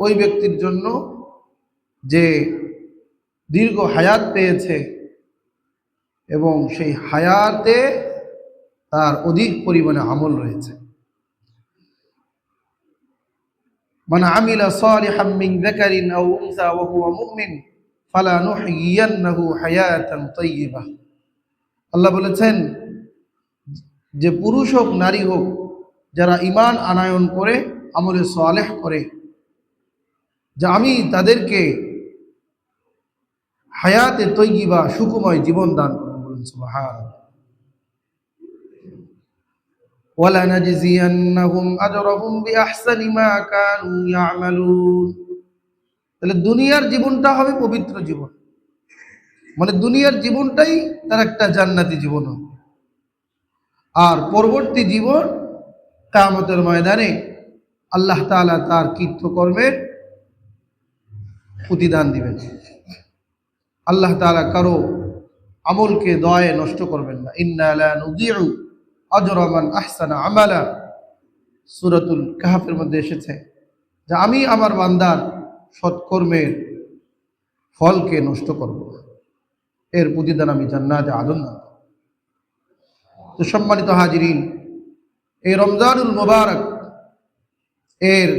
ওই ব্যক্তির জন্য যে দীর্ঘ হায়াত পেয়েছে এবং সেই হায়াতে তার অধিক পরিমাণে আমল রয়েছে। মান আমিলা সালিহাম মিন যাকারিন আও উনসা ওয়া হুয়া মুমিন ফালানুহয়িয়ান্নাহু হায়াতান তাইয়্যিবাহ। আল্লাহ বলেছেন যে পুরুষ হোক নারী হোক, যারা ঈমান আনয়ন করে আমলে সালেহ করে, যে আমি তাদেরকে হায়াতে তৈয়্যিবা সুখময় জীবন দান করব। বলুন সুবহানাল্লাহ। ওয়ালানাজজিয়ান্নাহুম আজরাহুম বিআহসানি মা কানু ইয়ামালুন। তাহলে দুনিয়ার জীবনটা হবে পবিত্র জীবন, মানে দুনিয়ার জীবনটাই তার একটা জান্নাতি জীবন হবে। আর পরবর্তী জীবন কিয়ামতের ময়দানে আল্লাহ তাআলা তার কৃতকর্মের প্রতিদান দিবেন। আল্লাহ তাআলা কারো আমলকে দয়ায় নষ্ট করবেন না। ইন্না লা নুযিউ আজরা মান আহসানা আমালা, সূরাতুল কাহফের মধ্যে এসেছে যে আমি আমার বান্দার সৎকর্মের ফলকে নষ্ট করব, এর প্রতিদান আমি জান্নাতে আদম। তো সম্মানিত হাজিরিন, এই রমজানুল মুবারক এর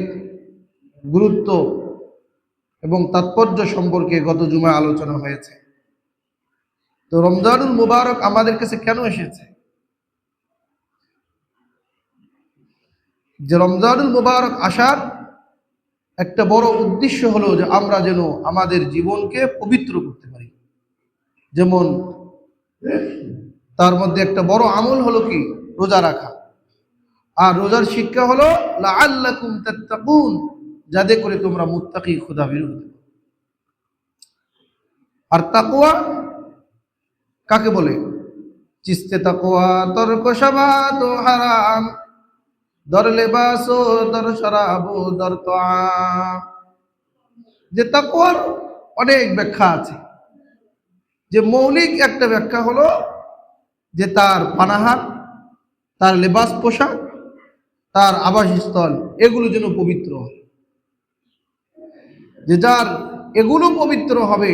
গুরুত্ব এবং তাৎপর্য সম্পর্কে গত জুমায় আলোচনা হয়েছে। তো রমজানুল মুবারক আমাদের কাছে কেন এসেছে? যে রমজানুল মুবারক আসার একটা বড় উদ্দেশ্য হলো যে আমরা যেন আমাদের জীবনকে পবিত্র করতে পারি। যেমন তার মধ্যে একটা বড় আমল হলো কি? রোজা রাখা। আর রোজার শিক্ষা হলো লাআল্লাকুম তাত্তাকুন, যাতে করে তোমরা মুত্তাকি খোদাভীরু হতে পারো। আর তাকওয়া কাকে বলে? চিস্তে তাকওয়া তরক শাবাত হারাম, দর লেবাস দর শরাব দর তাআম। যে তাকওয়ার অনেক ব্যাখ্যা আছে। যে মৌলিক একটা ব্যাখ্যা হলো যে তার পানাহার, তার লেবাস পোশাক, তার আবাসস্থল এগুলো যেন পবিত্র হয়। যে যার এগুলো পবিত্র হবে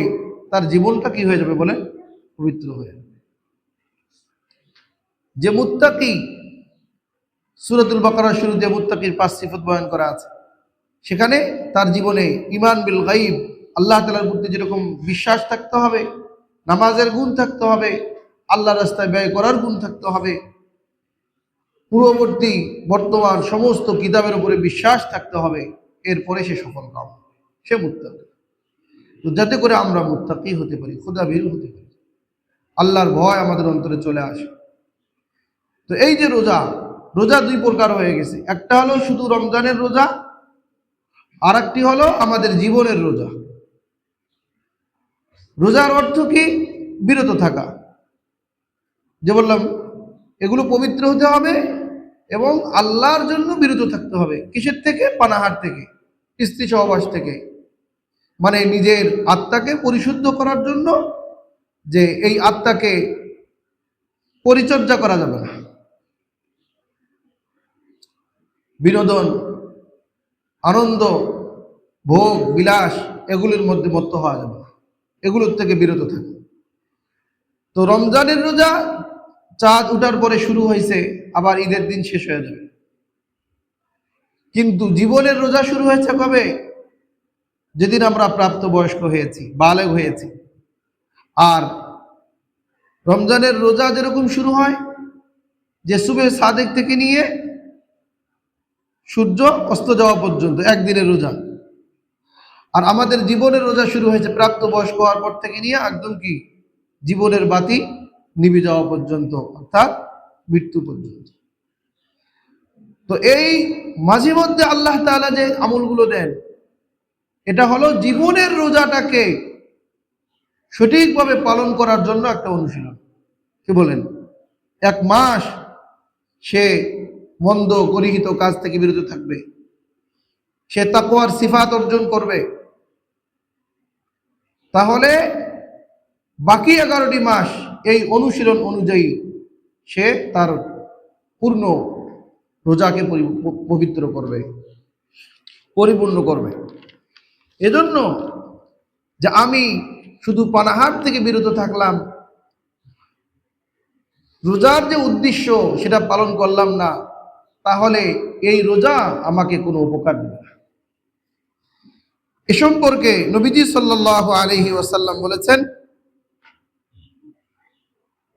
তার জীবনটা কি হয়ে যাবে বলে? পবিত্র হয়ে যাবে। যে মুত্তাকি, সূরাতুল বাকারার শুরুতে মুত্তাকির 5 সিফত বয়ান করা আছে। সেখানে তার জীবনে ঈমান বিল গায়ব, আল্লাহ তাআলার প্রতি যেরকম বিশ্বাস থাকতে হবে, নামাজের গুণ থাকতে হবে, আল্লাহর রাস্তায় ব্যয় করার গুণ থাকতে হবে, পূর্ববর্তী বর্তমান সমস্ত কিতাবের উপরে বিশ্বাস থাকতে হবে। এরপরে সে সফল কাম, সে মুত্তাকি। তো যাতে করে আমরা মুত্তাকি হতে পারি, খোদাভীরু হতে পারি, আল্লাহর ভয় আমাদের অন্তরে চলে আসে। তো এই যে রোজা, রোজা দুই প্রকার হয়ে গেছে। একটা হলো শুধু রমজানের রোজা, আর একটি হলো আমাদের জীবনের রোজা। রোজার অর্থ কি? বিরত থাকা। যে বললাম এগুলো পবিত্র হতে হবে এবং আল্লাহর জন্য বিরত থাকতে হবে। কিসের থেকে? পানাহার থেকে, স্ত্রী সহবাস থেকে। মানে নিজের আত্মাকে পরিশুদ্ধ করার জন্য, যে এই আত্মাকে পরিচর্যা করা যাবে না। বিনোদন, আনন্দ, ভোগ বিলাস এগুলোর মধ্যে মত্ত হওয়া যাবে না, এগুলোর থেকে বিরত থাকে। তো রমজানের রোজা চাঁদ উঠার পরে শুরু হয়েছে, আবার ঈদের দিন শেষ হয়ে যাবে। কিন্তু জীবনের রোজা শুরু হয়েছে কবে? যেদিন আমরা প্রাপ্তবয়স্ক হয়েছি, বালেগ হয়েছি। আর রমজানের রোজা যেরকম শুরু হয় যে সুবে সাদেক থেকে নিয়ে সূর্য অস্ত যাওয়া পর্যন্ত, একদিনের রোজা। আর আমাদের জীবনের রোজা শুরু হয়েছে প্রাপ্তবয়স্ক হওয়ার পর থেকে নিয়ে একদম কি জীবনের বাতি নিভে যাওয়া পর্যন্ত, অর্থাৎ মৃত্যু পর্যন্ত। তো এই মাঝে মধ্যে আল্লাহ তাআলা যে আমলগুলো দেন, এটা হলো জীবনের রোজাটাকে সঠিকভাবে পালন করার জন্য একটা অনুশীলন। কি বলেন? 1 মাস সে মন্দ গরিহিত কাজ থেকে বিরত থাকবে, সে তাকওয়ার সিফাত অর্জন করবে। তাহলে বাকি 11টি মাস এই অনুশীলন অনুযায়ী সে তার পূর্ণ রোজাকে পবিত্র করবে, পরিপূর্ণ করবে। এজন্য যে আমি শুধু পানাহার থেকে বিরত থাকলাম, রোজার যে উদ্দেশ্য সেটা পালন করলাম না, তাহলে এই রোজা আমাকে কোনো উপকার দেবে না। এ সম্পর্কে নবীজি সাল্লাল্লাহু আলাইহি ওয়াসাল্লাম বলেছেন,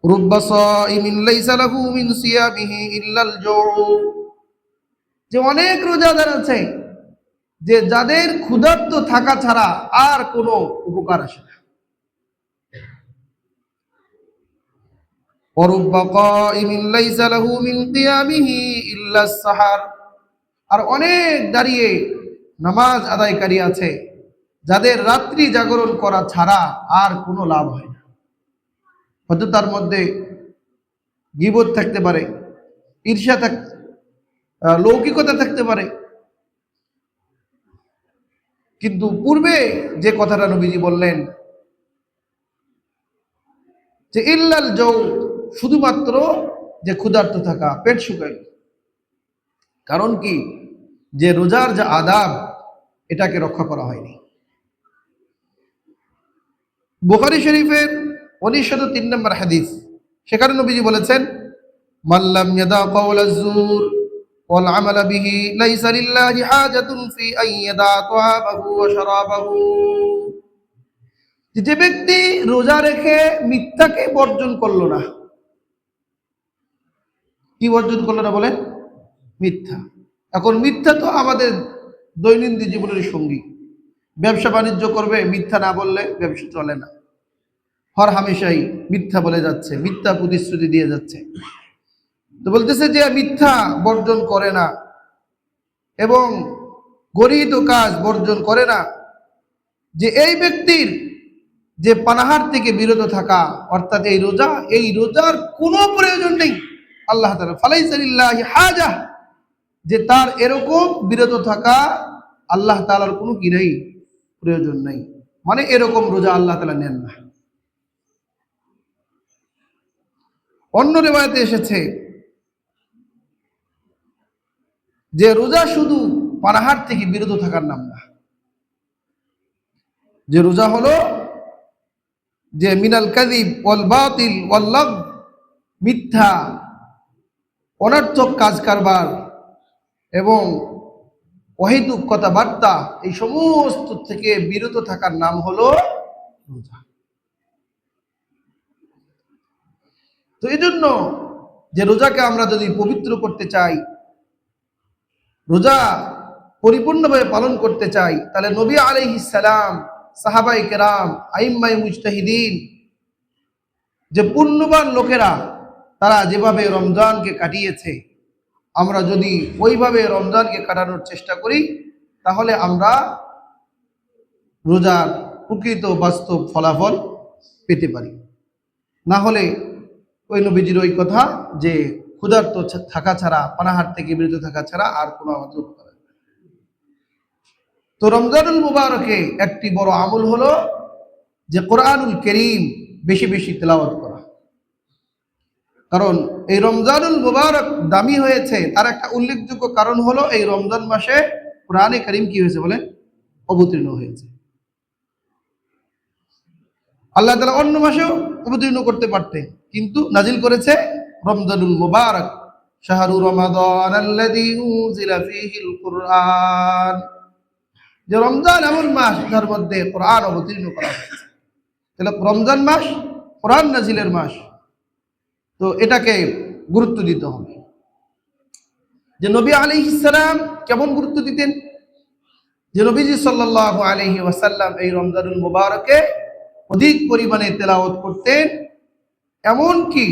রুব্বা সাইমিন লাইসা লাহু মিন সিয়ামিহি ইল্লাল জৌ, যে অনেক রোজাদার আছে যে যাদের ক্ষুধার্ত থাকা ছাড়া আর কোনো উপকার আসে না। ওয়ারুব্বা কাইমিন লাইসা লাহু মিন কিয়ামিহি ইল্লাস সাহার, আর অনেক দাঁড়িয়ে নামাজ আদায়কারী আছে যাদের রাত্রি জাগরণ করা ছাড়া আর কোনো লাভ হয় না। হয়তো তার মধ্যে গীবত থাকতে পারে, ঈর্ষা লৌকিকতা থাকতে পারে, কিন্তু পূর্বে যে কথাটা নবীজি বললেন যে ইল্লাল জৌ, শুধুমাত্র যে ক্ষুধার্ত থাকা, পেট শুকাই। কারণ কি, যে রোজার যে আদাব এটাকে রক্ষা করা হয়নি। বুখারী শরীফের 1903 নম্বর হাদিস, সেখানে নবীজি বলেছেন, মাল্লাম ইয়াদা কাওলাজ জুর ওয়াল আমালা বিহি লাইসা লিল্লাহি হাজাতুন ফি আন ইয়াদা তাআমাহু ওয়া শারাবাহু, যে ব্যক্তি রোজা রেখে মিথ্যাকে বর্জন করলো না। কি বর্জন করলো না বলেন? মিথ্যা। এখন মিথ্যা তো আমাদের দৈনন্দিন জীবনের সঙ্গী। ব্যবসা বাণিজ্য করবে, মিথ্যা না বললে ব্যবসা চলে না। হর হামেশাই মিথ্যা বলে যাচ্ছে, মিথ্যা প্রতিশ্রুতি দিয়ে যাচ্ছে। তো বলতেছে যে মিথ্যা বর্জন করে না এবং গরিত কাজ বর্জন করে না, যে এই ব্যক্তির যে পানাহার থেকে বিরত থাকা, অর্থাৎ এই রোজার কোনো প্রয়োজন নেই আল্লাহ তাআলা, ফালাইসা লিল্লাহি হাজা, যে তার এরকম বিরত থাকা আল্লাহ তাআলার কোনো কি নেই, প্রয়োজন নেই। মানে এরকম রোজা আল্লাহ তাআলা নেন না। অন্য রিওয়ায়াতে এসেছে যে রোজা শুধু পানাহার থেকে বিরত থাকার নাম না, যে রোজা হলো যে মিনাল কাযিব ওয়াল বাতিল ওয়াল লাগ, মিথ্যা, অনর্থক কাজ কারবার এবং অহেতুক কথাবার্তা, এই সমস্ত থেকে বিরত থাকার নাম হলো রোজা। তো এই জন্য যে রোজাকে আমরা যদি পবিত্র করতে চাই, রোজা পরিপূর্ণভাবে পালন করতে চাই, তাহলে নবী আলাইহিস সালাম, সাহাবায়ে কেরাম, আইম্মায়ে মুজতাহিদিন, যে পুণ্যবান লোকেরা তারা যেভাবে রমজানকে কাটিয়েছে, আমরা যদি ওইভাবে রমজানকে কাটানোর চেষ্টা করি, তাহলে আমরা রোজার প্রকৃত বাস্তব ফলাফল পেতে পারি। না হলে ওই নবীজির ওই কথা যে ক্ষুধার্ত থাকা ছাড়া, পানাহার থেকে বিরত থাকা ছাড়া আর কোনো আমাদের উপকার হবে না। তো রমজানুল মুবারকে একটি বড় আমল হলো যে কোরআনুল কারীম বেশি বেশি তেলাওয়াত করা। কারণ এই রমজানুল মুবারক দামি হয়েছে, তার একটা উল্লেখযোগ্য কারণ হলো এই রমজান মাসে কোরআনে কারীম কি হয়েছে বলে, অবতীর্ণ হয়েছে। আল্লাহ তাআলা অন্য মাসেও অবতীর্ণ করতে পারতেন, কিন্তু নাজিল করেছে রমজানুল মুবারক, শাহরু রমাদান আল্লাযী উনজিলা ফীহিল কুরআন, যে রমজান এমন মাস যার মধ্যে কোরআন অবতীর্ণ করা হয়েছে। তাহলে রমজান মাস কোরআন নাজিলের মাস, তো এটাকে গুরুত্ব দিতে হবে। যে নবী আলাইহিস সালাম কেমন গুরুত্ব দিতেন, যে নবীজি সাল্লাল্লাহু আলাইহি ওয়াসাল্লাম এই রমজানুল মুবারকে অধিক পরিমাণে তেলাওয়াত করতেন। এমন কি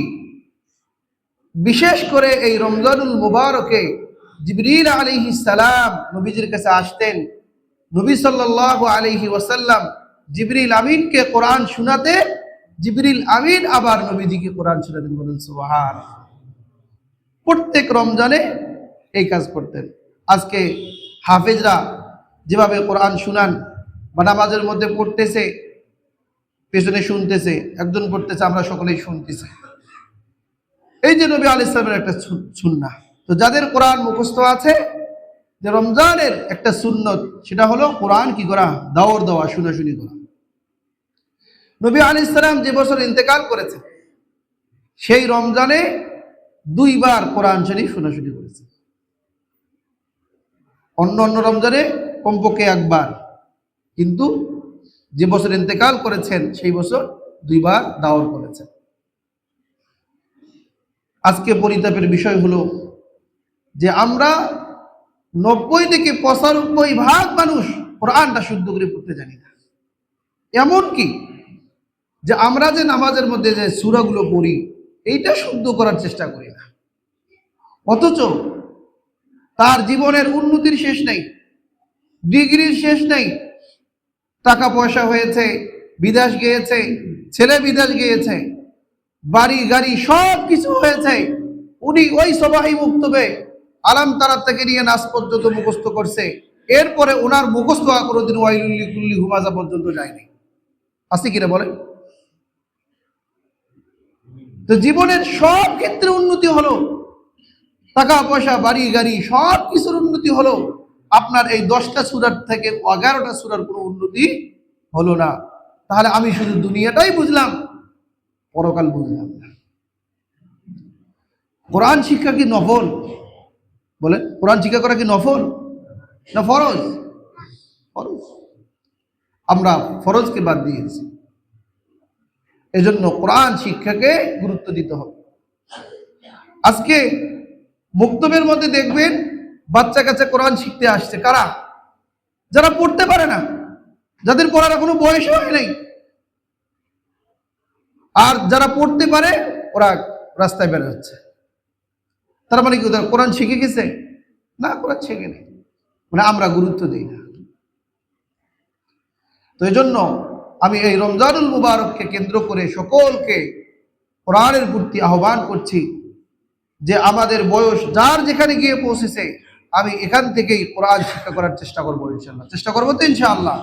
বিশেষ করে এই রমজানুল মুবারকে জিবরিল আলাইহিস সালাম নবীজির কাছে আসতেন। নবী সাল্লাল্লাহু আলাইহি ওয়াসাল্লাম জিবরিল আমিনকে কোরআন শোনাতে, জিবরিল আমিন আবার নবীজিকে কোরআন শোনাতেন। বলেন সুবহানাল্লাহ। প্রত্যেক রমজানে এই কাজ করতেন। আজকে হাফেজরা যেভাবে কোরআন শুনান বা নামাজের মধ্যে পড়তেছে, পেছনে শুনতেছে, একজন পড়তেছে, আমরা সকলেই শুনতেছি, এই যে নবী আলাইহিস সালামের একটা সুন্নাহ। তো যাদের কোরআন মুখস্থ আছে যে রমজানের একটা সুন্নত, সেটা হলো কোরআন কি করা, দাওর দেওয়া, শুনাশুনি করা। নবী আলাইহিস সালাম যে বছর ইন্তেকাল করেছেন, সেই রমজানে 2 বার কোরআন শরীফ শুনাশুনি করেছে। অন্য রমজানে কমপক্ষে 1 বার, কিন্তু যে বছর ইন্তেকাল করেছেন সেই বছর 2 বার দাওর করেছেন। আজকে পরিতাপের বিষয় হলো যে আমরা 90 থেকে 95% মানুষ কোরআনটা শুদ্ধ করে পড়তে জানি না। এমন কি যে আমরা যে নামাজের মধ্যে যে সূরাগুলো পড়ি, এইটা শুদ্ধ করার চেষ্টা করি না, অথচ তার জীবনের উন্নতির শেষ নেই, ডিগ্রির শেষ নেই। টাকা পয়সা হয়েছে, বিদেশ গিয়েছে, ছেলে বিদেশ গিয়েছে, বাড়ি গাড়ি সব কিছু হয়েছে, উনি ওই সবাই মুক্তবে আলাম তারা থেকে নিয়ে নাস পর্যন্ত মুখস্থ করছে, এরপরে ওনার মুখস্থ কোনোদিন ওয়াইলুল্লি কুল্লি হুমাজা পর্যন্ত যায়নি। আছে কিনা বলে? তো জীবনের সব ক্ষেত্রে উন্নতি হলো, টাকা পয়সা বাড়ি গাড়ি সব কিছুর উন্নতি হলো, আপনার এই 10টা সূরার থেকে 11টা সূরার কোনো উন্নতি হলো না। তাহলে আমি শুধু দুনিয়াটাই বুঝলাম, পরকাল বুঝলাম না। কোরআন শিক্ষা কি নফল? বলেন, কোরআন শিক্ষা করা কি নফল না ফরজ? ফরজ। আমরা ফরজকে বাদ দিয়েছি, এজন্য কোরআন শিক্ষাকে গুরুত্ব দিতে হবে। আজকে মুক্তবের মধ্যে দেখবেন বাচ্চা কাচ্চা কোরআন শিখতে আসছে কারা? যারা পড়তে পারে না, যাদের পড়ার এখনো বয়স হয় নাই। আর যারা পড়তে পারে ওরা রাস্তায় বের হচ্ছে। তার মানে কি কোরআন শিখে গেছে? না, কোরআন শিখে নেই, মানে আমরা গুরুত্ব দিই না। তো এই জন্য আমি এই রমজানুল মুবারককে কেন্দ্র করে সকলকে কোরআনের প্রতি আহ্বান করছি যে আমাদের বয়স যার যেখানে গিয়ে পৌঁছেছে, আমি এখান থেকেই কোরআন শিক্ষা করার চেষ্টা করবো ইনশাআল্লাহ। চেষ্টা করবো তো ইনশাআল্লাহ,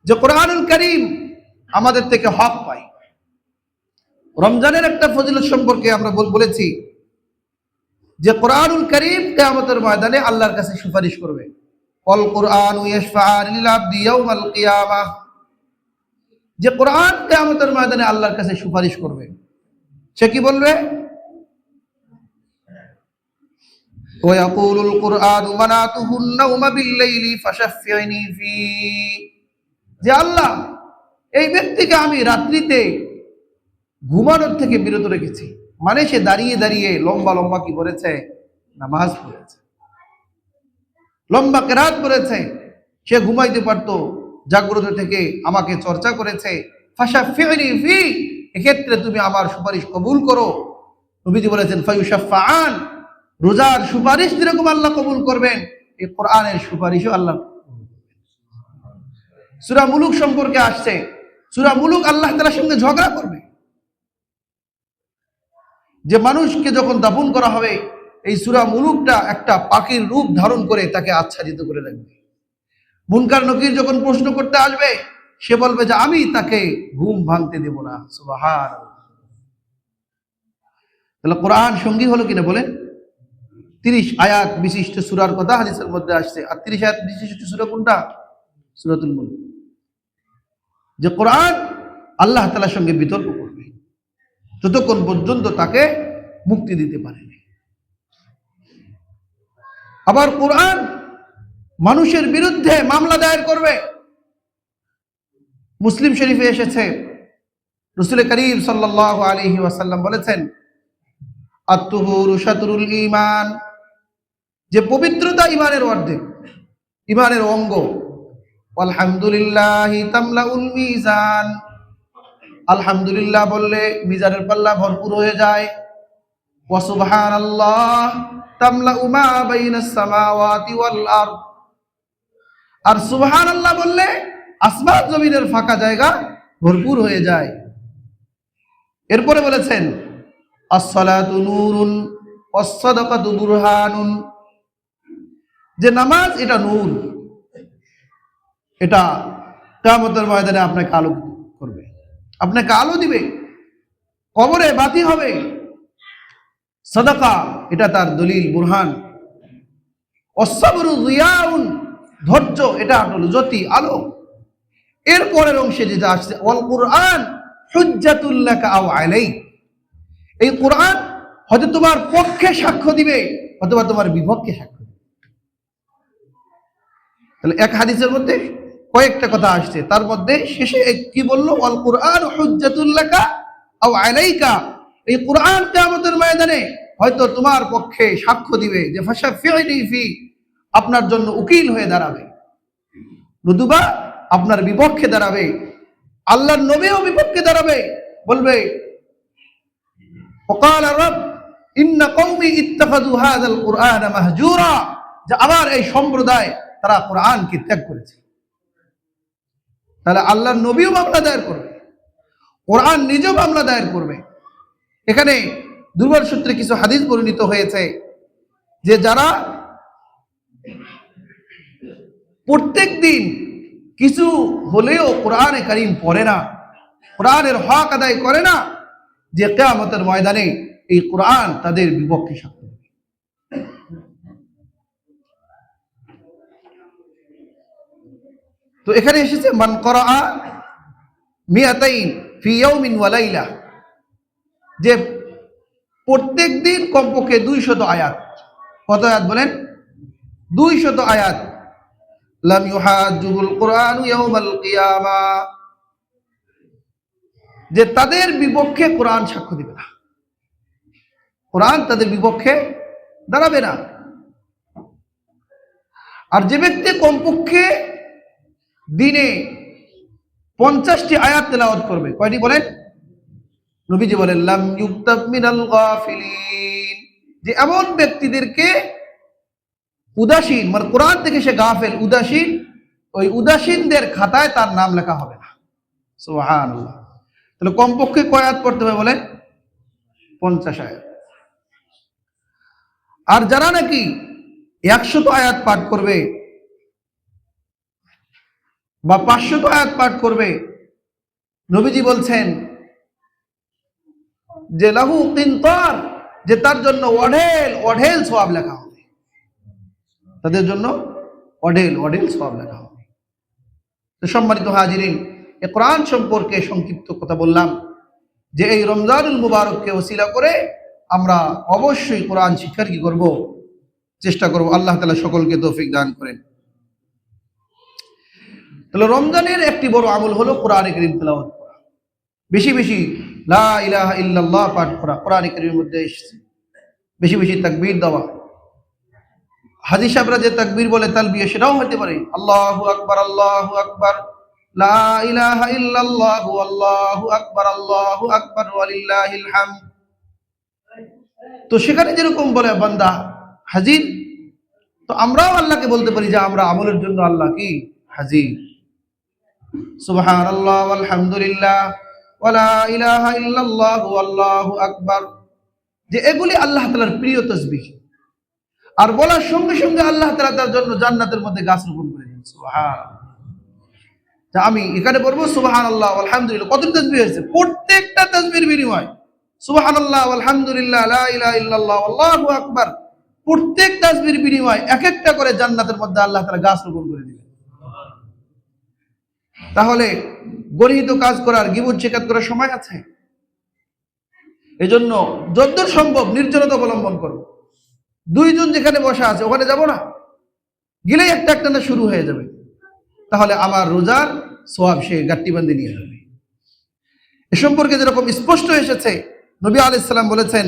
যে কোরআনুল কারীম আমাদের থেকে হক পাই। রমজানের একটা ফজিলত সম্পর্কে আমরা বলেছি যে কোরআনুল কারীম কিয়ামতের ময়দানে আল্লাহর কাছে সুপারিশ করবে। আল কুরআনু ইয়াশফা'ু লিল আবদি ইয়াউমাল কিয়ামাহ, যে কোরআন কিয়ামতের ময়দানে আল্লাহর কাছে সুপারিশ করবে। সে কি বলবে? ওয়া ইয়াকুলুল কুরআনু মানাতুহুন নাওমা বিল লাইলি ফাশাফি'নি ফি, যে আল্লাহ, এই ব্যক্তিকে আমি রাত্রিতে ঘুমানোর থেকে বিরত রেখেছি। মানে সে দাঁড়িয়ে দাঁড়িয়ে লম্বা লম্বা কি করেছে? নামাজ পড়েছে, লম্বা কেরাত করেছে। সে ঘুমাইতে পারতো, জাগ্রত থেকে আমাকে চর্চা করেছে। ফাশাফি'নি ফি, এক্ষেত্রে তুমি আমার সুপারিশ কবুল করো। নবীজি বলেছেন ফায়ুশাফাআন, রোজার সুপারিশ যেরকম আল্লাহ কবুল করবেন, এই কোরআনের সুপারিশও আল্লাহ। সূরা মুলুক সম্পর্কে আসছে, সূরা মুলুক আল্লাহ তাআলার সঙ্গে ঝগড়া করবে। যে মানুষকে যখন দাফন করা হবে, এই সূরা মুলুকটা একটা পাখির রূপ ধারণ করে তাকে আচ্ছাদিত করে রাখবে। মুনকার নকির যখন প্রশ্ন করতে আসবে, সে বলবে যে আমি তাকে ঘুম ভাঙতে দেব না। সুবহানাল্লাহ। তাহলে কোরআন সঙ্গী হলো কিনা বলেন? 30 আয়াত বিশিষ্ট সূরার কথা হাদিসের মধ্যে আসছে। আর 30 আয়াত বিশিষ্ট সূরা কোনটা? সূরাতুল মুলক। যে কোরআন আল্লাহ তাআলার সঙ্গে বিতর্ক করবে যতক্ষণ পর্যন্ত তাকে মুক্তি দিতে পারেনি। আবার কোরআন মানুষের বিরুদ্ধে মামলা দায়ের করবে। মুসলিম শরীফে এসেছে, রাসূল করিম সাল্লাল্লাহু আলাইহি ওয়াসাল্লাম বলেছেন, আত-তুহুরু শাতরুল ঈমান, যে পবিত্রতা ঈমানের অর্ধেক, ঈমানের অঙ্গ। আলহামদুলিল্লাহি তামলাউল মিজান, আলহামদুলিল্লাহ বললে মিজানের পাল্লা ভরপুর হয়ে যায়। ওয়া সুবহানাল্লাহ তামলাউ মা বাইনাস সামাওয়াতি ওয়াল আরদ, আর সুবহানাল্লাহ বললে আসমান জমিনের ফাঁকা জায়গা ভরপুর হয়ে যায়। এরপরে বলেছেন as-salatu নূরুন was-সাদাকাতু বুরহানুন, যে নামাজ এটা নূর, এটা কিয়ামতের ময়দানে আপনাকে আলো করবে, আপনাকে আলো দিবে, কবরে বাতি হবে। সাদাকা এটা তার দলিল বুরহান। ওয়াস-সাবরু যিয়াউন, ধৈর্য এটা হলো জ্যোতি, আলো। এর পরের অংশে যেটা আসছে ওয়াল কুরআন হুজ্জাতুল লাকা আও আলাইক, এই কোরআন হয়তো তোমার পক্ষে সাক্ষ্য দিবে অথবা তোমার বিপক্ষে সাক্ষ্য দিবে। তাহলে এক হাদিসের মধ্যে কয়েকটা কথা আসছে, তার মধ্যে শেষে কি বললো? ওয়াল কুরআন হুজ্জাতুল লাকা আও আলাইকা, এই কোরআন কিয়ামতের ময়দানে হয়তো তোমার পক্ষে সাক্ষ্য দিবে, যে ফাশাফিউনি ফি, আপনার জন্য উকিল হয়ে দাঁড়াবে, নতুবা আপনার বিপক্ষে দাঁড়াবে। আল্লাহর নবীও বিপক্ষে দাঁড়াবে, বলবে ওয়াকালা রাব ইন্না কওমি ইত্তাখাযু হাযাল কুরআন মাহজুরা, যে আমার এই সম্প্রদায় তারা কোরআনকে ত্যাগ করেছে। তাহলে আল্লাহর নবীও মামলা দায়ের করবে, কোরআন নিজেও মামলা দায়ের করবে। এখানে দুর্বল সূত্রে কিছু হাদিস বর্ণিত হয়েছে যে যারা প্রত্যেক দিন কিছু হলেও কোরআনে কারীম পড়ে না, কোরআনের হক আদায় করে না, যে কিয়ামতের ময়দানে এই কোরআন তাদের বিপক্ষে সাক্ষ্য দেবে। তো এখানে এসেছে মান করাআ মিয়াতাইন ফি ইয়াউমিন ওয়া লাইলা, যে প্রত্যেক দিন কমপক্ষে 200 আয়াত। কত আয়াত বলেন? 200 আয়াত। লাম ইউহাজ্জুল কুরআনু ইয়াউমাল কিয়ামা, যে তাদের বিপক্ষে কোরআন সাক্ষ্য দিবে না, কোরআন তাদের বিপক্ষে দাঁড়াবে না। আর যে ব্যক্তি কমপক্ষে দিনে 50টি আয়াত তেলাওয়াত করবে, কয়টি বলেন? নবীজি বলেন লাম ইউক্তাব মিনাল গাফিলিন, যে এমন ব্যক্তিদেরকে উদাসীন, মানে কোরআন থেকে সে গাফেল, উদাসীন, ওই উদাসীনদের খাতায় তার নাম লেখা হবে না। সুবহানাল্লাহ। তাহলে কমপক্ষে কয় আয়াত পড়তে হবে বলেন? 50 আয়াত। আর যারা নাকি 100 আয়াত পাঠ করবে বা 500 আয়াত পাঠ করবে, নবীজি বলছেন যে লাহু কিনতার, যে তার জন্য অঢেল অঢেল সওয়াব লেখা হবে, তাদের জন্য অঢেল অঢেল সওয়াব লেখা হবে। তো সম্মানিত হাজিরিন, এই কোরআন সম্পর্কে সংক্ষিপ্ত কথা বললাম, যে এই রমজানুল মুবারককে ওসিলা করে আমরা অবশ্যই কোরআন শিক্ষার কি করব, চেষ্টা করব। আল্লাহ তাআলা সকলকে তৌফিক দান করেন। তাহলে রমজানের একটি বড় আমল হলো কোরআনে কারীম তেলাওয়াত করা, বেশি বেশি লা ইলাহা ইল্লাল্লাহ পাঠ করা। কোরআনে কারীমের মধ্যে এসেছে বেশি বেশি তাকবীর দেওয়া। হাজী সাহেবরা যে তাকবীর বলে তালবিয়া, সেটাও হতে পারে আল্লাহু আকবার, আল্লাহু আকবার, লা ইলাহা ইল্লাল্লাহ, আল্লাহু আকবার ওয়ালিল্লাহিল হামদ। তো সেখানে যেরকম বলে বান্দা হাজির, তো আমরাও আল্লাহকে বলতে পারি যে আমরা আমলের জন্য আল্লাহ কি হাজির। সুবহানাল্লাহ আলহামদুলিল্লাহ ওয়া লা ইলাহা ইল্লাল্লাহ আল্লাহু আকবার, যে এগুলি আল্লাহ তাআলার প্রিয় তাসবিহ। আর বলার সঙ্গে সঙ্গে আল্লাহ তাআলা তার জন্য জান্নাতের মধ্যে গাছ রোপণ করে দেন। সুবহানাল্লাহ। তা আমি এখানে বলবো সুবহানাল্লাহ আলহামদুলিল্লাহ, কত তাসবিহ হয়েছে? প্রত্যেকটা তাসবিহর বিনিময় সুবহানাল্লাহ আলহামদুলিল্লাহ লা ইলাহা ইল্লাল্লাহ আল্লাহু আকবার, প্রত্যেক তাসবিহর বিনিময় এক একটা করে জান্নাতের মধ্যে আল্লাহ তাআলা গাছ রোপণ করে দিবেন। তাহলে গরিহিত কাজ করার, গীবত শিকায়ত করার সময় আছে? এজন্য যতদূর সম্ভব নির্জনতা অবলম্বন করব। 2 জন যেখানে বসা আছে ওখানে যাব না, গেলেই একটা একটা না শুরু হয়ে যাবে। তাহলে আমার রোজার সওয়াব সে গাট্টি বান্ধে নিয়ে যাবে। এ সম্পর্কে যেরকম স্পষ্ট এসেছে, নবী আলাইহিস সালাম বলেছেন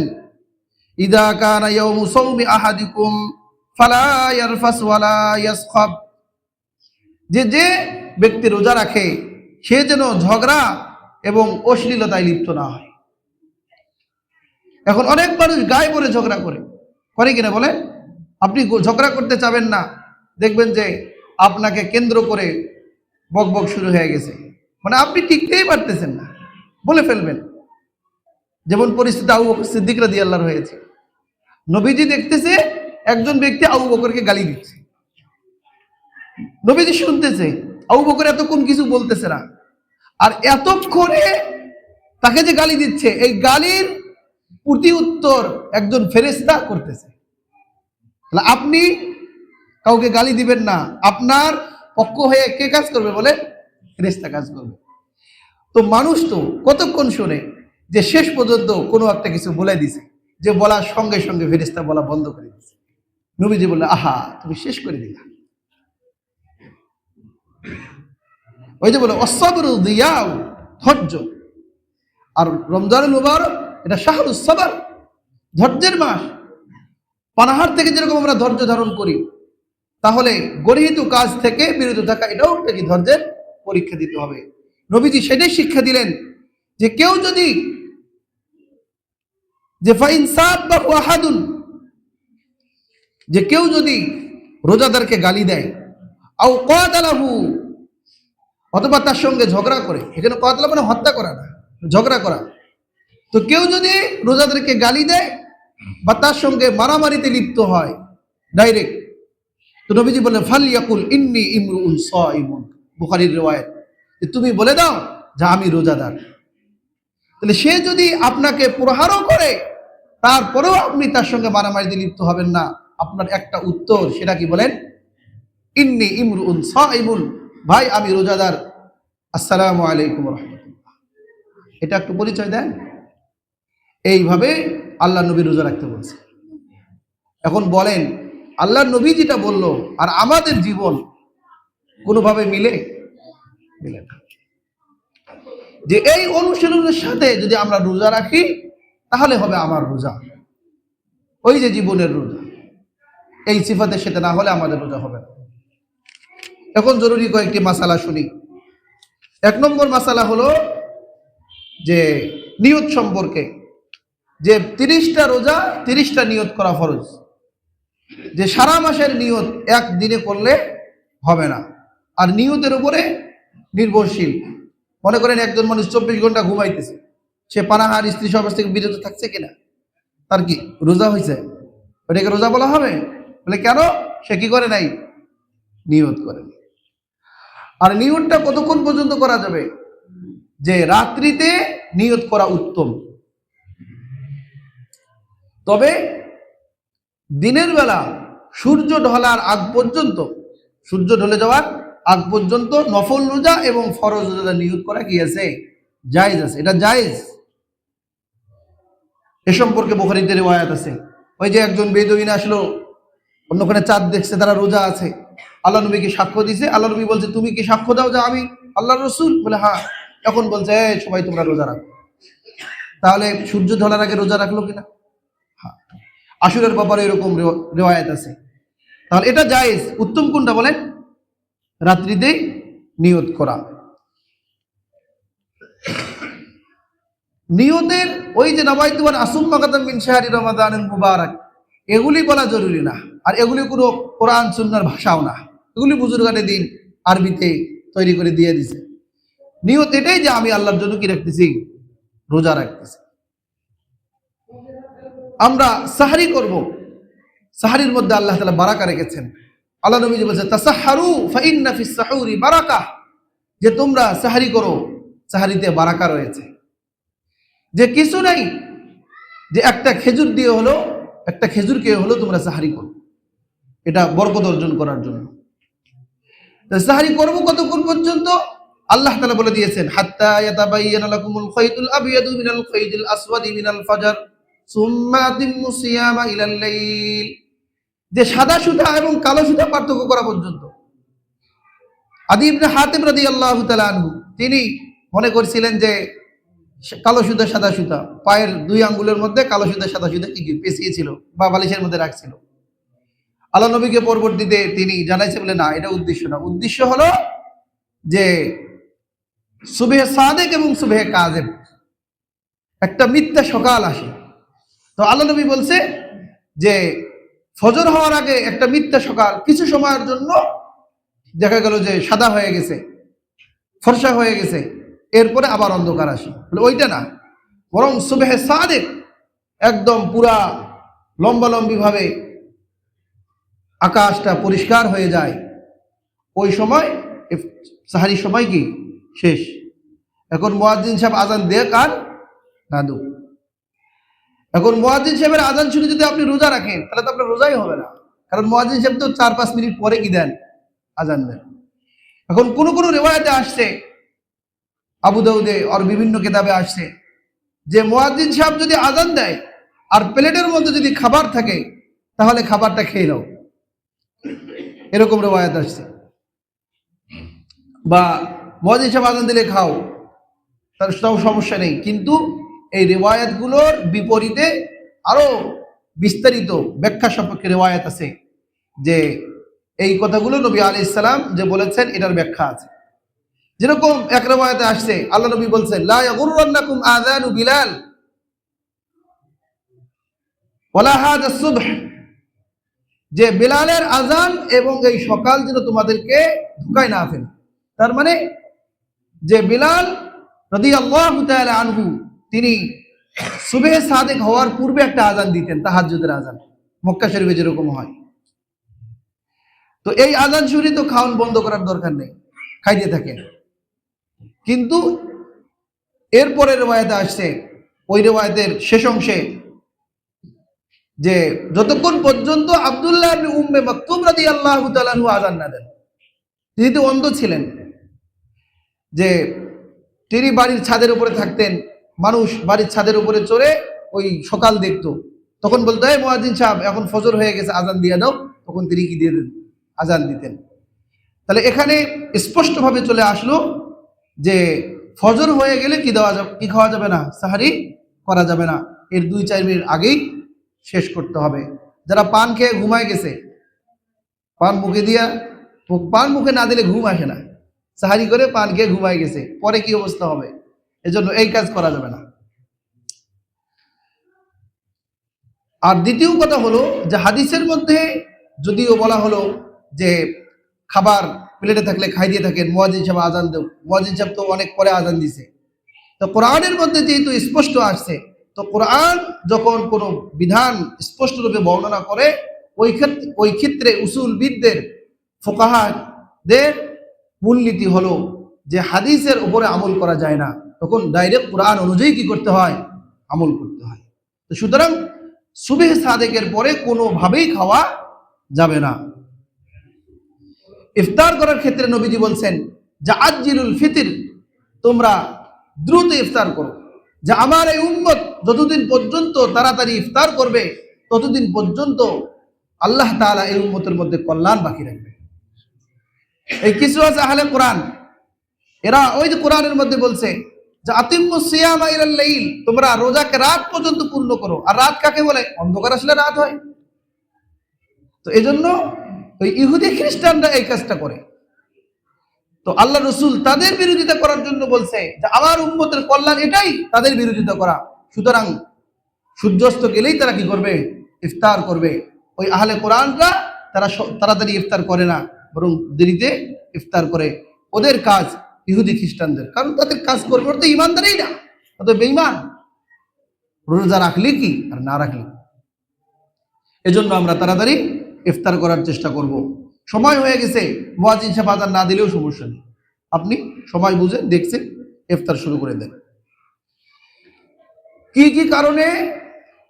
ইদা কানা ইয়াউমু সাওমি আহাদিকুম ফালা ইয়ারফাস ওয়ালা ইয়াসখাব, যে ব্যক্তি রোজা রাখে সে যেন ঝগড়া এবং অশ্লীলতায় লিপ্ত না হয়। এখন অনেক মানুষ গায়ে পড়ে ঝগড়া করে কিনা বলে? আপনি ঝগড়া করতে চাবেন না, দেখবেন যে আপনাকে কেন্দ্র করে বকবক শুরু হয়ে গেছে, মানে আপনি টিকতেই পারতেছেন না, বলে ফেলবেন। যেমন পরিস্থিতি আবু বকর সিদ্দিক রাদিয়াল্লাহু আনহু হয়েছে। নবীজি দেখতেছে একজন ব্যক্তি আবু বকরকে গালি দিচ্ছে, নবীজি শুনতেছে, আবু বকর এতক্ষণ কিছু বলতেছে না, আর এতক্ষণে তাকে যে গালি দিচ্ছে, এই গালির প্রতি উত্তর একজন ফেরেশতা করতেছে। তাহলে আপনি কাউকে গালি দিবেন না। আপনার পক্ষ হয়ে কে কাজ করবে বলে? ফেরেশতা কাজ করবে। তো মানুষ তো কতক্ষণ শুনে যে শেষ পর্যন্ত কোনো একটা কিছু বলে দিছে, যে বলার সঙ্গে সঙ্গে ফেরেশতা বলা বন্ধ করে দিয়েছে। নবীজি বললে, আহা তুমি শেষ করে দিলা। ওই যে বলে অসবরু দিয়াউ, ধৈর্য। আর রমজানুল মুবারক এটা শাহরুস সাবর, ধৈর্যের মাস। পানাহার থেকে যেরকম আমরা ধৈর্য ধারণ করি, তাহলে গৃহীত কাজ থেকে বিরত থাকা এটাও একটা কি ধৈর্যের পরীক্ষা দিতে হবে। নবীজি সেটাই শিক্ষা দিলেন যে কেউ যদি যে ফাইন সাব্বাহু আহাদুন, যে কেউ যদি রোজাদারকে গালি দেয়, আও কাতালাহু, অথবা তার সঙ্গে ঝগড়া করে, এখানে কাতালা মানে হত্যা করা না, ঝগড়া করা। তো কেউ যদি রোজাদারকে গালি দেয় বা তার সঙ্গে মারামারিতে লিপ্ত হয় ডাইরেক্ট, তো নবীজি বললেন ফালিয়াকুল ইন্নী ইমরুউন সাইমুন, বুখারীর riwayat, যে তুমি বলে দাও যে আমি রোজাদার। তাহলে সে যদি আপনাকে প্রহারও করে, তারপরেও আপনি তার সঙ্গে মারামারিতে লিপ্ত হবেন না। আপনার একটা উত্তর, সেটা কি বলেন? ইন্নী ইমরুউন সাইমুন, ভাই আমি রোজাদার, আসসালামু আলাইকুম ওয়া রাহমাতুল্লাহ। এটা একটু পরিচয় দেন। এইভাবে আল্লাহ নবী রোজা রাখতে বলছে। এখন বলেন, আল্লাহ নবী যেটা বললো আর আমাদের জীবন কোনোভাবে মিলে না। যে এই অনুশীলনের সাথে যদি আমরা রোজা রাখি, তাহলে হবে আমার রোজা, ওই যে জীবনের রোজা। এই সিফাতের সাথে না হলে আমাদের রোজা হবে না। এখন জরুরি কয়েকটি মাসালা শুনি। 1 নম্বর মাসালা হলো যে নিয়ত সম্পর্কে, যে 30টা রোজা 30টা নিয়ত করা ফরজ। যে সারা মাসের নিয়ত একদিনে করলে হবে না, আর নিয়তের উপরে নির্ভরশীল। মনে করেন একজন মানুষ 24 ঘন্টা ঘুমাইতেছে, সে পানাহার স্ত্রী সহবাস থেকে বিরত থাকছে কিনা, তার কি রোজা হয়েছে? ওটাকে রোজা বলা হবে? বলে কেন? সে কি করে নাই? নিয়ত করে। আর নিয়তটা কতক্ষণ পর্যন্ত করা যাবে? যে রাত্রিতে নিয়ত করা উত্তম, তবে দিনের বেলা সূর্য ঢলার আগ পর্যন্ত, সূর্য ঢলে যাওয়ার আগ পর্যন্ত নফল রোজা এবং ফরজ রোজা নিয়ত করা কি আছে? জায়েজ আছে, এটা জায়েজ। এ সম্পর্কে বুখারীতে riwayat আছে। ওই যে একজন বেদুইন আসলো, অন্যখানে চাঁদ দেখছে, তারা রোজা আছে, আল্লাহ নবীকে সাক্ষ্য দিছে। আল্লাহ নবী বলছে, তুমি কি সাক্ষ্য দাও যে আমি আল্লাহর রাসূল? বলে হ্যাঁ। এখন বলছে, এই সবাই তোমরা রোজা রাখো। তাহলে সূর্য ঢলার আগে রোজা রাখলো কিনা? হ্যাঁ। আশুরার ব্যাপারে এরকম riwayat আছে। তাহলে এটা জায়েজ। উত্তম কোনটা বলেন? রাত্রিতে নিয়ত করা। নিয়তের ওই যে নাওয়াইতু আন আসুম্মা গাদাম মিন শাহরি রমাদানিল মুবারাক, এগুলি বলা জরুরি না। আর এগুলি কোনো কোরআন সুন্নাহর ভাষাও না, এগুলি বুজুর্গানে দিন আরবিতে তৈরি করে দিয়ে দিছে। নিয়ত এটাই যে আমি আল্লাহর জন্য কি রাখতেছি? রোজা রাখতেছি। আমরা সাহরি করব, সাহরির মধ্যে আল্লাহ তাআলা বারাকা রেখেছেন। আল্লাহ নবী বলেছেন, তাসাহহারু ফাইন্না ফিস সাহুরি বারাকা, যে তোমরা সাহরি করো, সাহরিতে বারাকা রয়েছে। যে কিছু নাই, যে একটা খেজুর দিয়ে হলো, একটা খেজুর খেয়ে হলো তোমরা সাহরি করো, এটা বরকত অর্জন করার জন্য। সাহরি করব কতক্ষণ পর্যন্ত? আল্লাহ তাআলা বলে দিয়েছেন, হাত্তা ইয়াতাবায়্যানা লাকুমুল খাইতুল আবয়াদু মিনাল খাইতিল আসওয়াদি মিনাল ফাজর সুম্মা আতিম্মু সিয়ামা ইলাল লাইল, যে সাদা সুতা এবং কালো সুতা পার্থক্য করা পর্যন্ত। আদি ইবনে হাতিম রাদিয়াল্লাহু তাআলা আনহু, তিনি মনে করছিলেন যে কালো সুতা সাদা সুতা, পায়ের 2 আঙ্গুলের মধ্যে কালো সুতা সাদা সুতা কি পেঁচিয়েছিল বা বালিশের মধ্যে রাখছিল। আল্লাহ নবীকে পরবর্তীতে তিনি জানাইছে বলে, না এটা উদ্দেশ্য না। উদ্দেশ্য হলো যে সুবহে সাদেক এবং সুবহে কাযিব, একটা মিথ্যা সকাল আসে। তো আল্লাহ নবী বলছে যে ফজর হওয়ার আগে একটা মিথ্যা সকাল কিছু সময়ের জন্য দেখা গেল যে সাদা হয়ে গেছে, ফর্সা হয়ে গেছে, এরপরে আবার অন্ধকার আসে। ওইটা না, বরং সুবহে সাদেক একদম পুরা লম্বালম্বি ভাবে আকাশটা পরিষ্কার হয়ে যায়, ওই সময় সাহারির সময় কি শেষ। এখন মুয়াজ্জিন সাহেব আজান দেখ আর না দু, এখন মুয়াজ্জিন সাহেবের আজান শুনে যদি আপনি রোজা রাখেন, তাহলে তো আপনার রোজাই হবে না। কারণ মুয়াজ্জিন সাহেব তো 4-5 মিনিট পরে কি দেন, আজান দেন। এখন কোন কোন রিওয়ায়াতে আসছে, আবু দাউদে আর বিভিন্ন কিতাবে আসছে যে মুয়াজ্জিন সাহেব যদি আজান দেয় আর প্লেটের মধ্যে যদি খাবার থাকে তাহলে খাবারটা খেয়ে নাও, এরকম রিওয়ায়াত আসছে। বা মুয়াজ্জিন সাহেব আজান দিলে খাও, তার সেটাও সমস্যা নেই। কিন্তু এই রিওয়ায়াতগুলোর বিপরীতে আরো বিস্তারিত ব্যাখ্যা সম্পর্কে রিওয়ায়াত আছে, যে এই কথাগুলো নবী আলাইহিস সালাম যে বলেছেন এটার ব্যাখ্যা আছে। যেরকম এক রিওয়ায়াতে আসছে, আল্লাহ নবী বলছেন লা ইয়াগুররান্নাকুম আযানু বিলাল ওয়ালা হাদা সুবহ, যে বিলালের আজান এবং এই সকাল যেন তোমাদেরকে ধোঁকায় না ফেলে। তার মানে যে বিলাল রাদিয়াল্লাহু তাআলা আনহু তিনি সুবহে সাদিক হওয়ার পূর্বে একটা আজান দিতেন, তাহাজ্জুদের আজান, মক্কা শরীফে যেরকম হয়। তো এই আজান শুনে তো খাওয়ান বন্ধ করার দরকার নেই, খাইতে থাকেন। কিন্তু এরপরে রিওয়ায়াতে আসছে, ওই রিওয়ায়াতের শেষ অংশে, যে যতক্ষণ পর্যন্ত আব্দুল্লাহ ইবনে উম্মে মাকতুম রাদিয়াল্লাহু তাআলা আনহু আজান না দেন, তিনি তো অন্ধ ছিলেন, যে তিনি বাড়ির ছাদের উপরে থাকতেন, মানুষ বাড়ির ছাদের উপরে চড়ে ওই সকাল দেখতো, তখন বলতো এই মুয়াজ্জিন সাহেব এখন ফজর হয়ে গেছে, আজান দিয়ে দাও, তখন তিনি কি দিয়ে দেন, আজান দিতেন। তাহলে এখানে স্পষ্টভাবে চলে আসলো যে ফজর হয়ে গেলে কি দেওয়া যাবে, কি খাওয়া যাবে না, সাহারি করা যাবে না, এর 2-4 মিনিট আগেই শেষ করতে হবে। যারা পান খেয়ে ঘুমায় গেছে, পান মুখে দিয়া, পান মুখে না দিলে ঘুম আসে না, সাহারি করে পান খেয়ে ঘুমায় গেছে, পরে কি অবস্থা হবে, এজন্য এই কাজ করা যাবে না। আর দ্বিতীয় কথা হলো যে হাদিসের মধ্যে যদিও বলা হলো যে খাবার প্লেটে থাকলে খাই দিয়ে থাকেন, মুয়াজ্জিন সাহেব আজান দেও, মুয়াজ্জিন সাহেব তো অনেক পরে আজান দিছে। তো কোরআনের মধ্যে যেহেতু স্পষ্ট আসছে, তো কোরআন যখন কোনো বিধান স্পষ্টরূপে বর্ণনা করে, ওই ক্ষেত্রে উসুলবিদদের, ফুকাহাদের মূলনীতি হলো যে হাদিসের উপরে আমল করা যায় না, তখন ডাইরেক্ট কোরআন অনুযায়ী কি করতে হয়, আমল করতে হয়। তো সুতরাং সুবহে সাদেকের পরে কোনোভাবেই খাওয়া যাবে না। ইফতার করার ক্ষেত্রে নবীজি বলছেন যে আজ্জিলুল ফিতর, তোমরা দ্রুত ইফতার করো, যে আমার এই উম্মত যতদিন পর্যন্ত তাড়াতাড়ি ইফতার করবে ততদিন পর্যন্ত আল্লাহ তাআলা এই উম্মতের মধ্যে কল্যাণ বাকি রাখবে। এই কিছু আছে আহলে কোরআন, এরা ওই যে কোরআনের মধ্যে বলছে যে আতিম্মুস সিয়ামা ইলাল লাইল, তোমরা রোজাকে রাত পর্যন্ত পূর্ণ করো। আর রাত কাকে বলে? অন্ধকার আসলে রাত হয়। তো এজন্য ওই ইহুদি খ্রিস্টানরা এই কাজটা করে। তো আল্লাহ রসুল তাদের বিরোধিতা করার জন্য বলছে যে আমার উম্মতের কল্যাণ এটাই, তাদের বিরোধিতা করা। সুতরাং সূর্যাস্ত গেলেই তারা কি করবে? ইফতার করবে। ওই আহলে কোরআনরা তারা তাড়াতাড়ি ইফতার করে না, বরং দেরিতে ইফতার করে। ওদের কাজ ইহুদি খ্রিস্টানদের, কারণ তাদের কাজ করবে, ওরা তো ইমানদারই না, ওদের বেঈমান। রোজা রাখলে কি আর না রাখলে। এজন্য আমরা তাড়াতাড়ি ইফতার করার চেষ্টা করব। সময় হয়ে গেছে, মুয়াজ্জিন সাহেব আযান না দিলেও সমস্যা নেই, আপনি সময় বুঝে দেখছেন ইফতার শুরু করে দেন। কি কি কারণে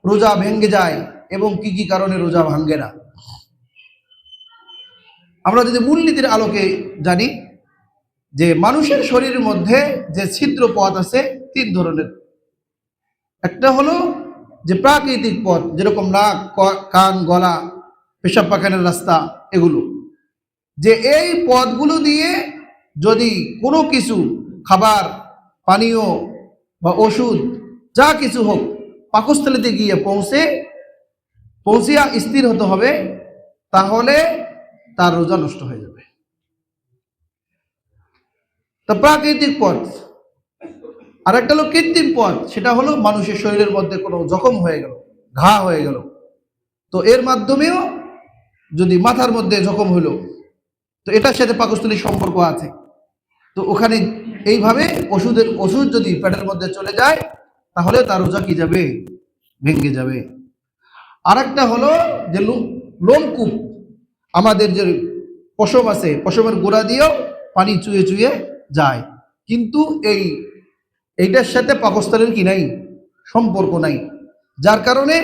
রোজা ভেঙে যায় এবং কি কি কারণে রোজা ভাঙে না, আমরা যদি মূলনীতির আলোকে জানি যে মানুষের শরীরের মধ্যে যে ছিদ্র পথ আছে 3 ধরনের। একটা হলো যে প্রাকৃতিক পথ, যেরকম নাক, কান, গলা, পেশাব পায়খানার রাস্তা, এগুলো, যে এই পথগুলো দিয়ে যদি কোনো কিছু খাবার, পানীয় বা ওষুধ যা কিছু হোক পাকস্থলীতে গিয়ে পৌঁছিয়া স্থির হতে হবে, তাহলে তার রোজা নষ্ট হয়ে যাবে। তা প্রাকৃতিক পথ। আর একটা হলো কৃত্রিম পথ, সেটা হলো মানুষের শরীরের মধ্যে কোনো জখম হয়ে গেল, ঘা হয়ে গেল, তো এর মাধ্যমেও যদি মাথার মধ্যে জখম হলো, তো এটার সাথে পাকস্থলীর সম্পর্ক আছে। তো ওখানে এইভাবে ওষুধ যদি পেটের মধ্যে চলে যায়, তাহলে তার রোজা কি যাবে? ভেঙে যাবে। আর একটা হলো যে লোমকূপ, আমাদের যে পশম আছে, পশমের গোড়া দিয়েও পানি চুয়ে চুয়ে যায়, কিন্তু এইটার সাথে পাকস্থলীর কি নাই, সম্পর্ক নাই। যার কারণে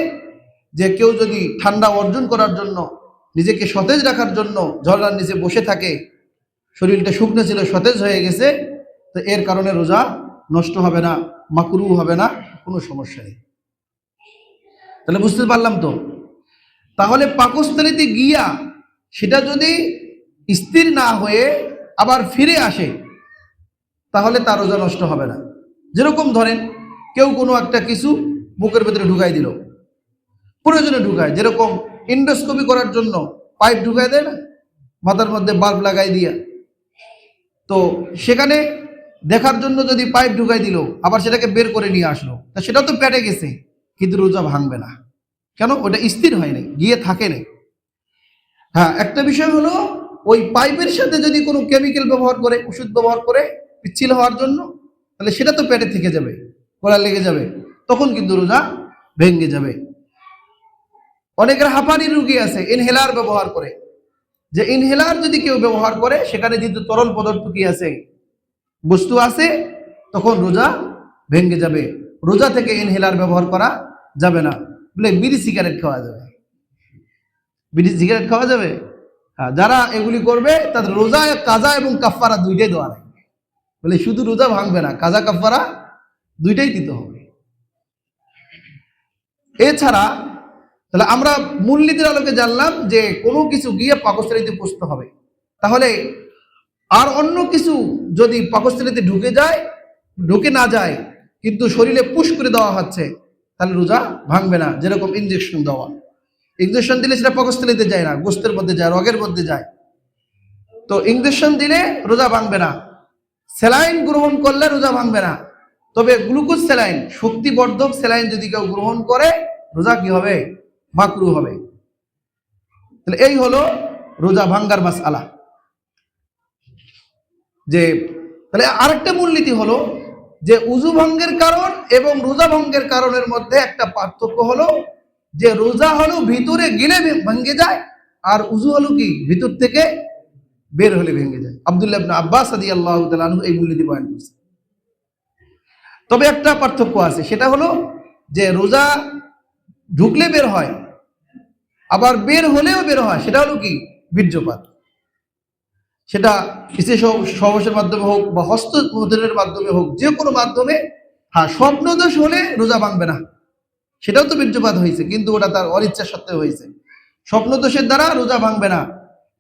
যে কেউ যদি ঠান্ডা অর্জন করার জন্য নিজেকে সতেজ রাখার জন্য ঝর্ণার নিচে বসে থাকে, শরীরটা শুকনো ছিল সতেজ হয়ে গেছে, তো এর কারণে রোজা নষ্ট হবে না, মাকরু হবে না, কোনো সমস্যা নেই। তাহলে বুঝতে পারলাম তো। তাহলে পাকস্থলীতে গিয়া সেটা যদি স্থির না হয়ে আবার ফিরে আসে তাহলে তার রোজা নষ্ট হবে না। যেরকম ধরেন কেউ কোনো একটা কিছু বুকের ভেতরে ঢুকাই দিল, প্রয়োজনে ঢুকায়, যেরকম ইন্ডোস্কোপি করার জন্য পাইপ ঢুকাই দেয় না মাথার মধ্যে বাল্ব লাগাই দিয়া, তো সেখানে দেখার জন্য যদি পাইপ ঢুকাই দিল আবার সেটাকে বের করে নিয়ে আসলো, তা সেটা তো পেটে গেছে, কিন্তু রোজা ভাঙবে না। কেন? ওটা স্থির হয় নাই, গিয়ে থাকে নাই। হ্যাঁ, একটা বিষয় হলো ওই পাইপের সাথে যদি কোনো কেমিক্যাল ব্যবহার করে, ওষুধ ব্যবহার করে পিচ্ছিল হওয়ার জন্য, তাহলে সেটা তো পেটে থেকে যাবে, গলা লেগে যাবে, তখন কিন্তু রোজা ভেঙে যাবে। অনেকের হাঁপানির রুগী আছে ইনহেলার ব্যবহার করে, যে ইনহেলার যদি কেউ ব্যবহার করে সেখানে যেহেতু তরল পদার্থ কি আছে, বস্তু আছে, তখন রোজা ভেঙে যাবে। রোজা থেকে ইনহেলার ব্যবহার করা যাবে না। বলে বিড়ি সিগারেট খাওয়া যাবে, বিড়ি সিগারেট খাওয়া যাবে। হ্যাঁ, যারা এগুলি করবে তাদের রোজা কাজা এবং কাফারা দুইটাই দেওয়া লাগবে। বলে শুধু রোজা ভাঙবে না, কাজা কাফারা দুইটাই দিতে হবে। এছাড়া তাহলে আমরা মূলনীতির আলোকে জানলাম যে কোনো কিছু গিয়ে পাকস্থলীতে পৌঁছতে হবে। তাহলে আর অন্য কিছু যদি পাকস্থলীতে ঢুকে না যায় কিন্তু শরীরে পুশ করে দেওয়া হচ্ছে, তাহলে রোজা ভাঙবে না। যেরকম ইনজেকশন দেওয়া, ইনজেকশন দিলে সেটা পাকস্থলীতে যায় না, গোস্তের মধ্যে যায়, রগের মধ্যে যায়, তো ইনজেকশন দিলে রোজা ভাঙবে না। স্যালাইন গ্রহণ করলে রোজা ভাঙবে না। তবে গ্লুকোজ স্যালাইন, শক্তিবর্ধক স্যালাইন যদি কেউ গ্রহণ করে রোজা কি হবে? মাকরু হবে। তাহলে এই হলো রোজা ভাঙ্গার মাসআলা। যে তাহলে আরেকটা মূলনীতি হলো যে উযু ভঙ্গের কারণ এবং রোজা ভঙ্গের কারণের মধ্যে একটা পার্থক্য হলো যে রোজা হলো ভিতরে গেলে ভেঙে যায়, আর উযু হলো কি ভিতর থেকে বের হলে ভেঙে যায়। আব্দুল্লাহ ইবনে আব্বাস রাদিয়াল্লাহু তাআলা আনহু এই মূলনীতি বয়ান করেছেন। তবে একটা পার্থক্য আছে, সেটা হলো যে রোজা ঢুকলে বের হয়, আবার বের হলেও বের হয়, সেটা হলো কি বীর্যপাত। সেটা বিশেষ সহবাসের মাধ্যমে হোক বা হস্তমৈথুনের মাধ্যমে হোক, যে কোনো মাধ্যমে। হ্যাঁ, স্বপ্নদোষ হলে রোজা ভাঙবে না, সেটাও তো বীর্যপাত হয়েছে, কিন্তু ওটা তার অনিচ্ছা সত্ত্বেও হয়েছে। স্বপ্নদোষের দ্বারা রোজা ভাঙবে না।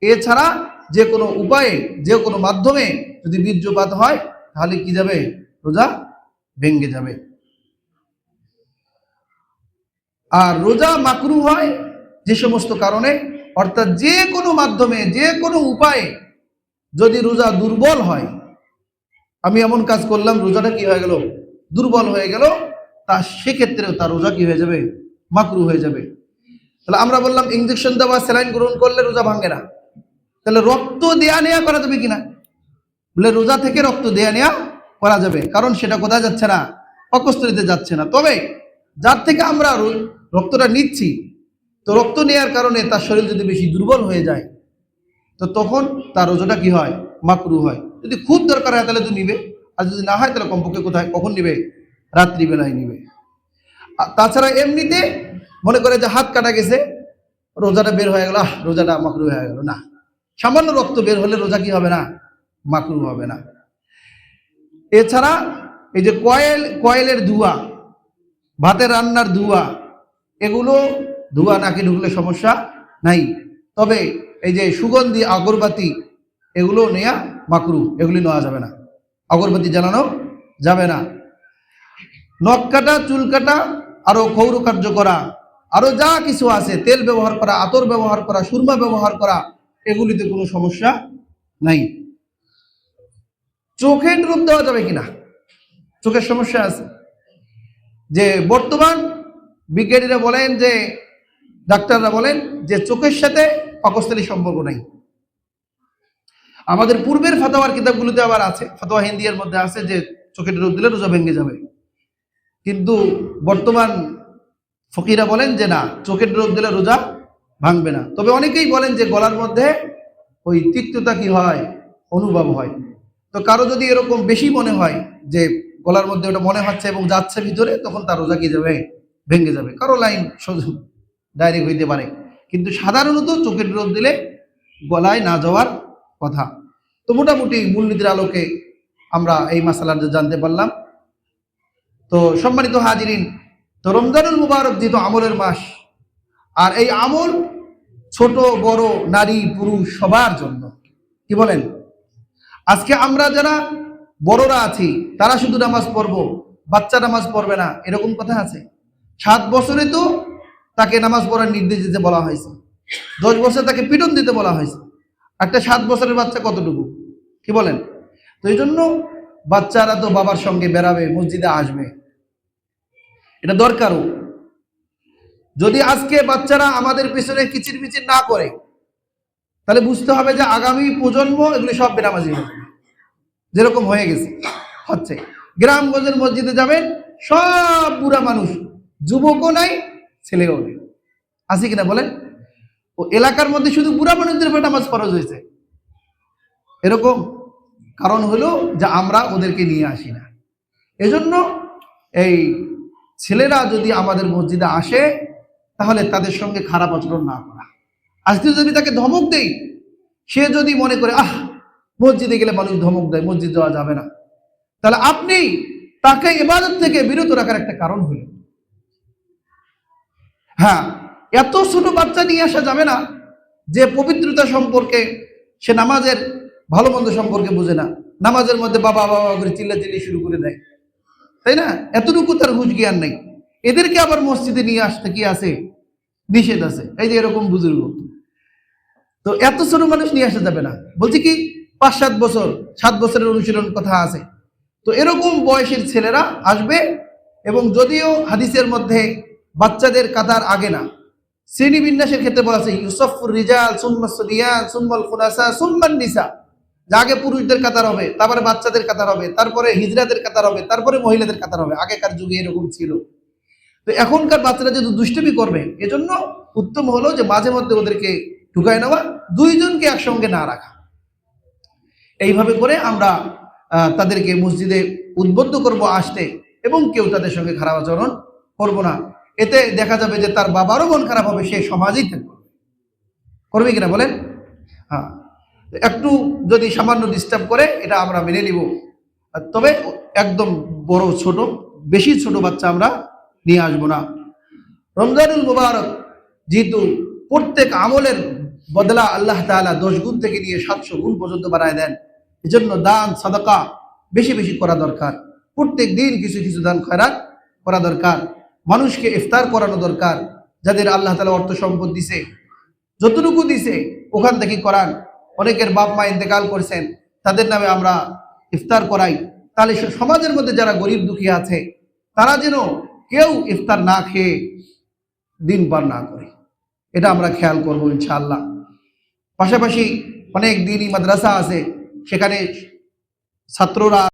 এছাড়া যে কোনো উপায়ে, যে কোনো মাধ্যমে যদি বীর্যপাত হয় তাহলে কি যাবে? রোজা ভেঙে যাবে। আর রোজা মাকরু হয় যে সমস্ত কারণে, অর্থাৎ যে কোনো মাধ্যমে, যে কোনো উপায়ে যদি রোজা দুর্বল হয়, আমি এমন কাজ করলাম রোজাটা কি হয়ে গেল? দুর্বল হয়ে গেল, তা সেক্ষেত্রেও তার রোজা কি হয়ে যাবে? মাকরু হয়ে যাবে। তাহলে আমরা বললাম ইনজেকশন দেওয়া, স্যালাইন গ্রহণ করলে রোজা ভাঙে না। তাহলে রক্ত দেয়া নেয়া করা যাবে কিনা? বলে রোজা থেকে রক্ত দেয়া নেয়া করা যাবে, কারণ সেটা কোথায় যাচ্ছে না? পাকস্থলীতে যাচ্ছে না। তবে যার থেকে আমরা রক্তটা নিচ্ছি, তো রক্ত নেয়ার কারণে তার শরীর যদি বেশি দুর্বল হয়ে যায়, তো তখন তার রোজাটা কি হয়? মাকরু হয়। যদি খুব দরকার হয় তাহলে তো নিবে, আর যদি না হয় তাহলে কমপক্ষে কোথায় কখন নিবে? রাত্রিবেলায় নিবে। তাছাড়া এমনিতে মনে করে যে হাত কাটা গেছে, রোজাটা বের হয়ে গেল, রোজাটা মাকরু হয়ে গেল, না। সামান্য রক্ত বের হলে রোজা কি হবে না? মাকরু হবে না। এছাড়া এই যে কয়েলের ধোঁয়া, ভাতের রান্নার ধোঁয়া, এগুলো ধোঁয়া নাকে ঢুকলে সমস্যা নাই। তবে এই যে সুগন্ধি আগরবাতি, এগুলো নেয়া মাকরু, এগুলি নেওয়া যাবে না, আগরবাতি জ্বালানো যাবে না। নখ কাটা, চুল কাটা, আরো ক্ষৌর কার্য করা, আরো যা কিছু আছে, তেল ব্যবহার করা, আতর ব্যবহার করা, সুরমা ব্যবহার করা, এগুলিতে কোনো সমস্যা নাই। চোখে ড্রপ দেওয়া যাবে কিনা? চোখের সমস্যা আছে। যে বর্তমান বিজ্ঞানীরা বলেন, যে ডাক্তাররা বলেন যে চোখের সাথে পাকস্থলী সম্পর্ক নাই। আমাদের পূর্বের ফাতোয়ার কিতাবগুলোতে আবার আছে, ফাতোয়া হিন্দিয়ার মধ্যে আছে যে চোখে ড্রপ দিলে রোজা ভেঙে যাবে। কিন্তু বর্তমান ফকিরা বলেন যে না, চোখের ড্রপ দিলে রোজা ভাঙবে না। তবে অনেকেই বলেন যে গলার মধ্যে ওই তিক্ততা কি হয়? অনুভব হয়। তো কারো যদি এরকম বেশি মনে হয় যে গলার মধ্যে ওটা মনে হচ্ছে এবং যাচ্ছে ভিতরে, তখন তার রোজা কি যাবে? ভেঙে যাবে। কারো লাইন ডাইরেক্ট হইতে পারে, কিন্তু সাধারণত চোখের রোদ দিলে গলায় না যাওয়ার কথা। তো মোটামুটি মূলনীতির আলোকে আমরা এই মাসালাটা জানতে পারলাম। তো সম্মানিত হাজিরিন, তো রমজানুল মুবারক যেহেতু আমলের মাস, আর এই আমল ছোট বড় নারী পুরুষ সবার জন্য, কি বলেন? আজকে আমরা যারা বড়রা আছি তারা শুধু নামাজ পড়বো, বাচ্চা নামাজ পড়বে না, এরকম কথা আছে? 7 বছরে তো তাকে নামাজ পড়ার নির্দেশ দিতে বলা হয়েছে, 10 বছরে তাকে পিটন দিতে বলা হয়েছে। একটা 7 বছরের বাচ্চা কতটুকু, কি বলেন? তো এই জন্য বাচ্চারা তো বাবার সঙ্গে বেড়াবে, মসজিদে আসবে, এটা দরকারও। যদি আজকে বাচ্চারা আমাদের পিছনে কিচির মিচির না করে, তাহলে বুঝতে হবে যে আগামী প্রজন্ম এগুলি সব বেনামাজি হবে, যেরকম হয়ে গেছে হচ্ছে। গ্রামগঞ্জের মসজিদে যাবেন, সব বুড়া মানুষ, যুবকও নাই ছেলেও নেই, আছে কিনা বলেন? ও এলাকার মধ্যে শুধু বুড়া মানুষদের উপর নামাজ ফরজ হয়েছে, এরকম। কারণ হলো যে আমরা ওদেরকে নিয়ে আসি না। এজন্য এই ছেলেরা যদি আমাদের মসজিদে আসে, তাহলে তাদের সঙ্গে খারাপ আচরণ না করা। আজকে যদি তাকে ধমক দেই, সে যদি মনে করে মসজিদে গেলে মানুষ ধমক দেয়, মসজিদ যাওয়া যাবে না, তাহলে আপনি তাকে ইবাদত থেকে বিরত রাখার একটা কারণ হল। হ্যাঁ, এত ছোট বাচ্চা নিয়ে আসা যাবে না যে পবিত্রতা সম্পর্কে, সে নামাজের ভালো মন্দ সম্পর্কে বুঝে না, নামাজের মধ্যে বাবা বাবা করে চিল্লাচিল্লি শুরু করে দেয়, তাই না? এতটুকু তার হুঁশ জ্ঞান নেই। এদেরকে আবার মসজিদে নিয়ে আসতে কি আছে? নিষেধ আছে। এই যে এরকম বুজুর্গ, তো এত ছোট মানুষ নিয়ে আসা যাবে না। বলছি কি 5-7 বছর, 7 বছরের অনুশীলন কথা আছে। তো এরকম বয়সের ছেলেরা আসবে। এবং যদিও হাদিসের মধ্যে বাচ্চাদের কাতার আগে না, শ্রেণী বিন্যাসের ক্ষেত্রে বলা আছে ইউসফুর রিজাল সুম্মা সুবিয়ান সুম্মাল খুনাসা সুম্মান নিসা, যে আগে পুরুষদের কাতার হবে, তারপরে বাচ্চাদের কাতার হবে, তারপরে হিজড়াদের কাতার হবে, তারপরে মহিলাদের কাতার হবে। আগেকার যুগে এরকম ছিল। তো এখনকার বাচ্চারা যদি দুষ্টুমি করবে, এজন্য উত্তম হলো যে মাঝে মধ্যে ওদেরকে ঢুকায় নেওয়া, 2 জনকে একসঙ্গে না রাখা। এইভাবে করে আমরা তাদেরকে মসজিদে উদ্বুদ্ধ করব আসতে, এবং কেউ তাদের সঙ্গে খারাপ আচরণ করব না। এতে দেখা যাবে যে তার বাবারও মন খারাপ হবে, সে সমাজেই থাকবে, করবে কিনা বলেন? হ্যাঁ, একটু যদি সামান্য ডিস্টার্ব করে এটা আমরা মেনে নিব, তবে একদম বড় ছোট, বেশি ছোট বাচ্চা আমরা নিয়ে আসবো না। রমজানুল মুবারক যেহেতু প্রত্যেক আমলের বদলা আল্লাহ তাআলা 10 গুণ থেকে নিয়ে 700 গুণ পর্যন্ত বাড়ায় দেন, এজন্য দান সাদাকা বেশি বেশি করা দরকার। প্রত্যেক দিন কিছু কিছু দান খয়রাত করা দরকার। মানুষকে ইফতার করানো দরকার। যাদের আল্লাহ তাআলা অর্থ সম্পদ দিছে, যতটুকু দিছে ওখান থেকে করান। অনেকের বাপ মা ইন্তেকাল করেছেন, তাদের নামে আমরা ইফতার করাই। তাহলে সমাজের মধ্যে যারা গরিব দুঃখী আছে, তারা যেন কেউ ইফতার না খেয়ে দিন পার না করে, এটা আমরা খেয়াল করবো ইনশাআল্লাহ। পাশাপাশি অনেক দিনই মাদ্রাসা আছে, সেখানে ছাত্ররা